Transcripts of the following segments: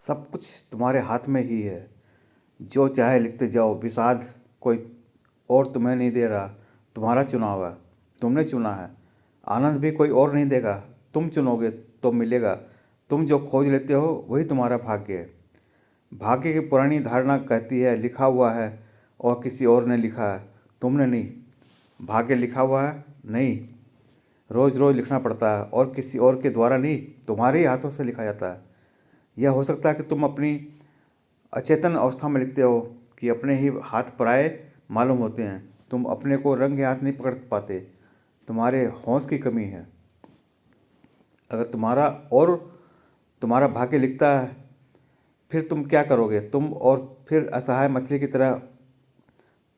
सब कुछ तुम्हारे हाथ में ही है। जो चाहे लिखते जाओ। विषाद कोई और तुम्हें नहीं दे रहा, तुम्हारा चुनाव है, तुमने चुना है। आनंद भी कोई और नहीं देगा, तुम चुनोगे तो मिलेगा। तुम जो खोज लेते हो वही तुम्हारा भाग्य है। भाग्य की पुरानी धारणा कहती है लिखा हुआ है और किसी और ने लिखा है, तुमने नहीं। भाग्य लिखा हुआ है नहीं, रोज़ रोज़ लिखना पड़ता है और किसी और के द्वारा नहीं, तुम्हारे ही हाथों से लिखा जाता है। यह हो सकता है कि तुम अपनी अचेतन अवस्था में लिखते हो कि अपने ही हाथ पराए मालूम होते हैं। तुम अपने को रंगे हाथ नहीं पकड़ पाते, तुम्हारे होश की कमी है। अगर तुम्हारा भाग्य लिखता है, फिर तुम क्या करोगे? तुम और फिर असहाय मछली की तरह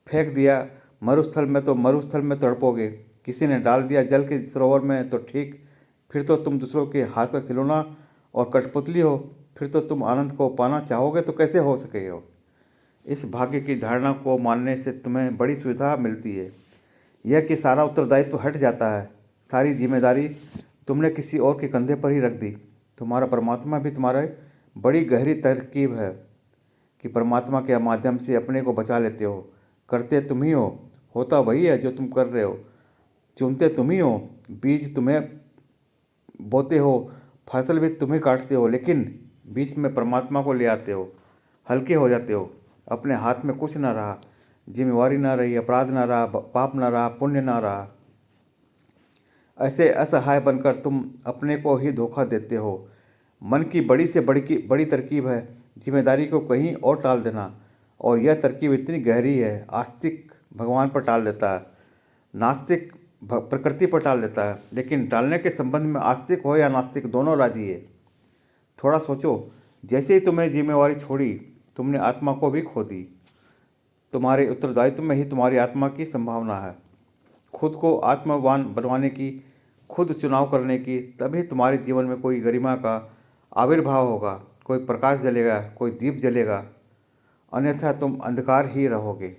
फेंक दिया मरुस्थल में तो मरुस्थल में तड़पोगे। किसी ने डाल दिया जल के सरोवर में तो ठीक, फिर तो तुम दूसरों के हाथ का खिलौना और कठपुतली हो। फिर तो तुम आनंद को पाना चाहोगे तो कैसे हो सके हो? इस भाग्य की धारणा को मानने से तुम्हें बड़ी सुविधा मिलती है, यह कि सारा उत्तरदायित्व हट जाता है। सारी जिम्मेदारी तुमने किसी और के कंधे पर ही रख दी। तुम्हारा परमात्मा भी तुम्हारे बड़ी गहरी तरकीब है कि परमात्मा के माध्यम से अपने को बचा लेते हो। करते तुम ही हो, होता वही है जो तुम कर रहे हो। चुनते तुम ही हो, बीज तुम्हें बोते हो, फसल भी तुम्हें काटते हो, लेकिन बीच में परमात्मा को ले आते हो। हल्के हो जाते हो, अपने हाथ में कुछ ना रहा, जिम्मेवारी ना रही, अपराध ना रहा, पाप ना रहा, पुण्य ना रहा। ऐसे असहाय बनकर तुम अपने को ही धोखा देते हो। मन की बड़ी तरकीब है जिम्मेदारी को कहीं और टाल देना, और यह तरकीब इतनी गहरी है। आस्तिक भगवान पर टाल देता है, नास्तिक प्रकृति पर टाल देता है, लेकिन टालने के संबंध में आस्तिक हो या नास्तिक दोनों राजी है। थोड़ा सोचो, जैसे ही तुमने जिम्मेवारी छोड़ी, तुमने आत्मा को भी खो दी। तुम्हारे उत्तरदायित्व में ही तुम्हारी आत्मा की संभावना है, खुद को आत्मवान बनवाने की, खुद चुनाव करने की। तभी तुम्हारे जीवन में कोई गरिमा का आविर्भाव होगा, कोई प्रकाश जलेगा, कोई दीप जलेगा। अन्यथा तुम अंधकार ही रहोगे।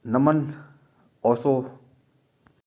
नमन, ओशो।